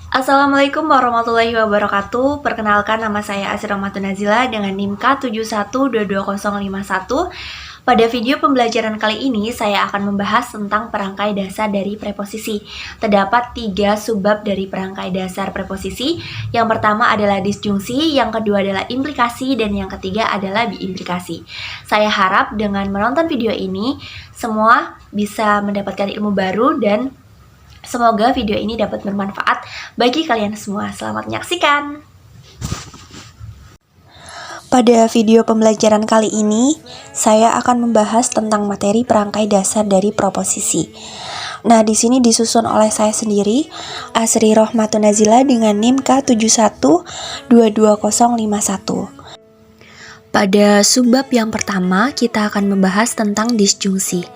Assalamualaikum warahmatullahi wabarakatuh. Perkenalkan, nama saya Asri Rahmatun Nazila dengan NIM K71225051. Pada video pembelajaran kali ini, saya akan membahas tentang perangkai dasar dari preposisi. Terdapat 3 subbab dari perangkai dasar preposisi. Yang pertama adalah disjungsi, yang kedua adalah implikasi, dan yang ketiga adalah biimplikasi. Saya harap dengan menonton video ini, semua bisa mendapatkan ilmu baru dan semoga video ini dapat bermanfaat bagi kalian semua. Selamat menyaksikan! Pada video pembelajaran kali ini, saya akan membahas tentang materi perangkai dasar dari proposisi. Nah, di sini disusun oleh saya sendiri, Asri Rahmatun Nazila dengan NIM K71225051. Pada subbab yang pertama, kita akan membahas tentang disjungsi.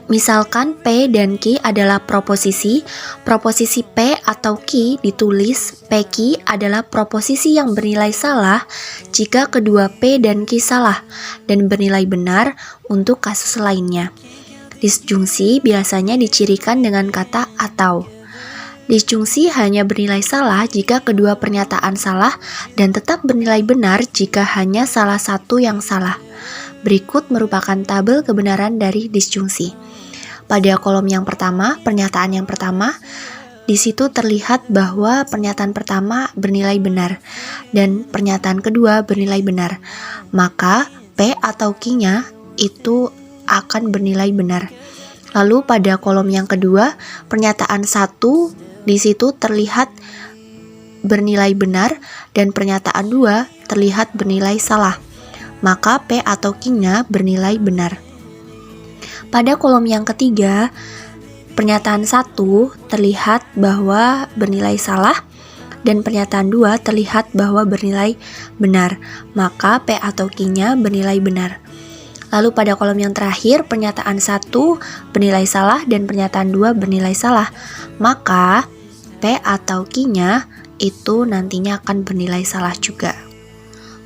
Misalkan P dan Q adalah proposisi P atau Q ditulis PQ adalah proposisi yang bernilai salah jika kedua P dan Q salah dan bernilai benar untuk kasus lainnya. Disjungsi biasanya dicirikan dengan kata atau. Disjungsi hanya bernilai salah jika kedua pernyataan salah dan tetap bernilai benar jika hanya salah satu yang salah. Berikut merupakan tabel kebenaran dari disjungsi. Pada kolom yang pertama, pernyataan yang pertama, di situ terlihat bahwa pernyataan pertama bernilai benar dan pernyataan kedua bernilai benar. Maka P atau Q-nya itu akan bernilai benar. Lalu pada kolom yang kedua, pernyataan 1 di situ terlihat bernilai benar dan pernyataan 2 terlihat bernilai salah. Maka P atau Q-nya bernilai benar. Pada kolom yang ketiga, pernyataan 1 terlihat bahwa bernilai salah dan pernyataan 2 terlihat bahwa bernilai benar. Maka P atau Q-nya bernilai benar. Lalu pada kolom yang terakhir, pernyataan 1 bernilai salah dan pernyataan 2 bernilai salah. Maka P atau Q-nya itu nantinya akan bernilai salah juga.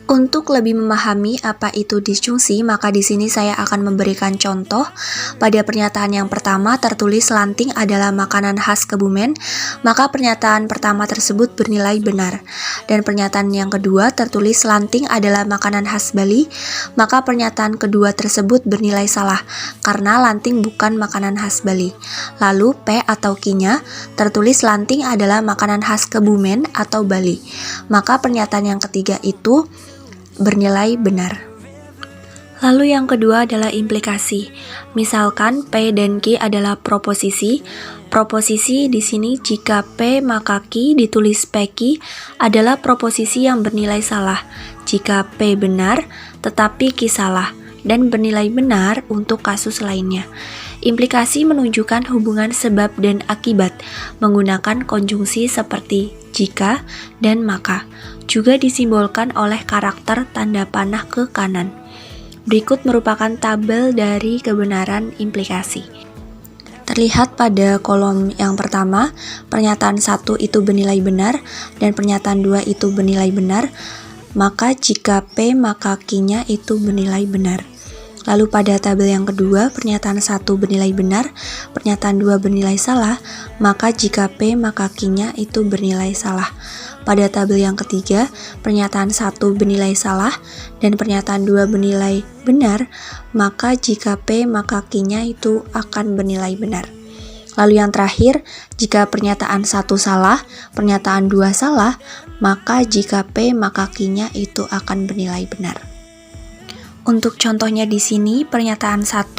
Untuk lebih memahami apa itu disjungsi, maka di sini saya akan memberikan contoh. Pada pernyataan yang pertama tertulis lanting adalah makanan khas Kebumen, maka pernyataan pertama tersebut bernilai benar. Dan pernyataan yang kedua tertulis lanting adalah makanan khas Bali, maka pernyataan kedua tersebut bernilai salah karena lanting bukan makanan khas Bali. Lalu P atau Q-nya tertulis lanting adalah makanan khas Kebumen atau Bali, maka pernyataan yang ketiga itu bernilai benar. Lalu yang kedua adalah implikasi. Misalkan P dan Q adalah proposisi. Proposisi di sini jika P maka Q ditulis PQ adalah proposisi yang bernilai salah. Jika P benar tetapi Q salah dan bernilai benar untuk kasus lainnya. Implikasi menunjukkan hubungan sebab dan akibat menggunakan konjungsi seperti jika dan maka. Juga disimbolkan oleh karakter tanda panah ke kanan. Berikut merupakan tabel dari kebenaran implikasi. Terlihat pada kolom yang pertama, pernyataan 1 itu bernilai benar dan pernyataan 2 itu bernilai benar, maka jika P maka Q-nya itu bernilai benar. Lalu pada tabel yang kedua, pernyataan 1 bernilai benar, pernyataan 2 bernilai salah, maka jika P maka Q-nya itu bernilai salah. Pada tabel yang ketiga, pernyataan 1 bernilai salah dan pernyataan 2 bernilai benar, maka jika P maka Q-nya itu akan bernilai benar. Lalu yang terakhir, jika pernyataan 1 salah, pernyataan 2 salah, maka jika P maka Q-nya itu akan bernilai benar. Untuk contohnya di sini, pernyataan 1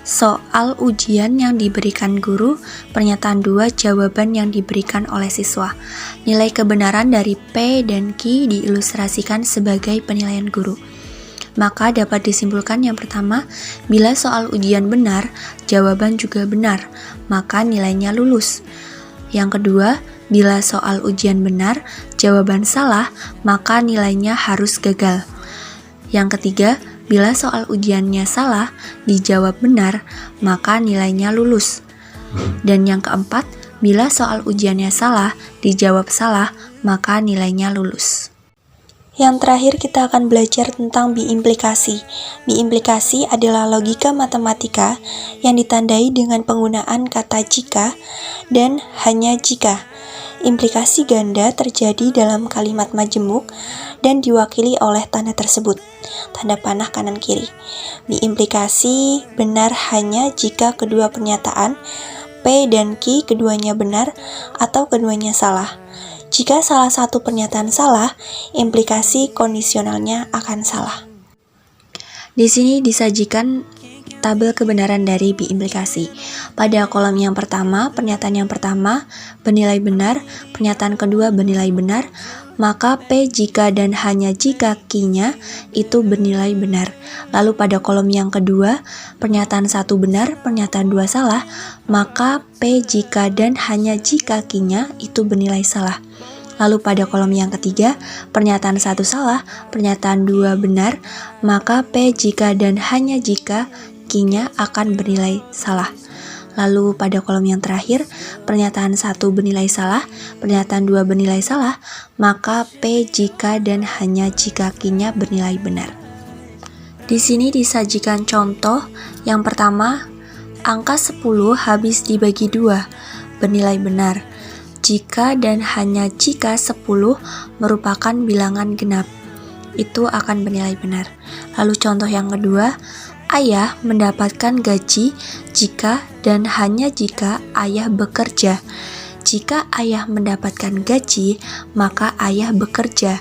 soal ujian yang diberikan guru, pernyataan 2 jawaban yang diberikan oleh siswa. Nilai kebenaran dari P dan Q diilustrasikan sebagai penilaian guru. Maka dapat disimpulkan yang pertama, bila soal ujian benar, jawaban juga benar, maka nilainya lulus. Yang kedua, bila soal ujian benar, jawaban salah, maka nilainya harus gagal. Yang ketiga, bila soal ujiannya salah, dijawab benar, maka nilainya lulus. Dan yang keempat, bila soal ujiannya salah, dijawab salah, maka nilainya lulus. Yang terakhir kita akan belajar tentang biimplikasi. Biimplikasi adalah logika matematika yang ditandai dengan penggunaan kata jika dan hanya jika. Implikasi ganda terjadi dalam kalimat majemuk dan diwakili oleh tanda tersebut, tanda panah kanan kiri. Biimplikasi benar hanya jika kedua pernyataan P dan Q keduanya benar atau keduanya salah. Jika salah satu pernyataan salah, implikasi kondisionalnya akan salah. Di sini disajikan tabel kebenaran dari biimplikasi. Pada kolom yang pertama, pernyataan yang pertama bernilai benar, pernyataan kedua bernilai benar, maka P jika dan hanya jika Q-nya itu bernilai benar. Lalu pada kolom yang kedua, pernyataan satu benar, pernyataan dua salah, maka P jika dan hanya jika Q-nya itu bernilai salah. Lalu pada kolom yang ketiga, pernyataan satu salah, pernyataan dua benar, maka P jika dan hanya jika Q-nya akan bernilai salah. Lalu pada kolom yang terakhir, pernyataan satu bernilai salah, pernyataan dua bernilai salah, maka P jika dan hanya jika Q-nya bernilai benar. Di sini disajikan contoh yang pertama, angka 10 habis dibagi 2, bernilai benar. Jika dan hanya jika 10 merupakan bilangan genap, itu akan bernilai benar. Lalu contoh yang kedua, ayah mendapatkan gaji jika dan hanya jika ayah bekerja. Jika ayah mendapatkan gaji, maka ayah bekerja.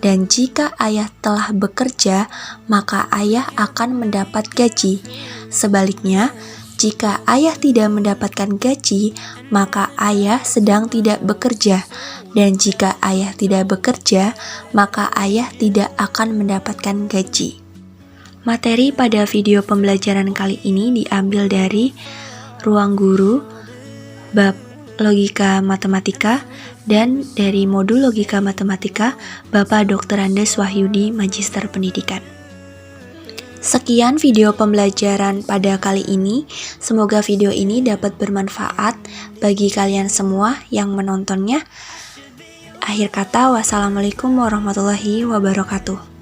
Dan jika ayah telah bekerja, maka ayah akan mendapat gaji. Sebaliknya, jika ayah tidak mendapatkan gaji, maka ayah sedang tidak bekerja. Dan jika ayah tidak bekerja, maka ayah tidak akan mendapatkan gaji. Materi pada video pembelajaran kali ini diambil dari Ruang Guru, bab Logika Matematika, dan dari modul Logika Matematika, Bapak Dr. Andes Wahyudi, Magister Pendidikan. Sekian video pembelajaran pada kali ini. Semoga video ini dapat bermanfaat bagi kalian semua yang menontonnya. Akhir kata, wassalamualaikum warahmatullahi wabarakatuh.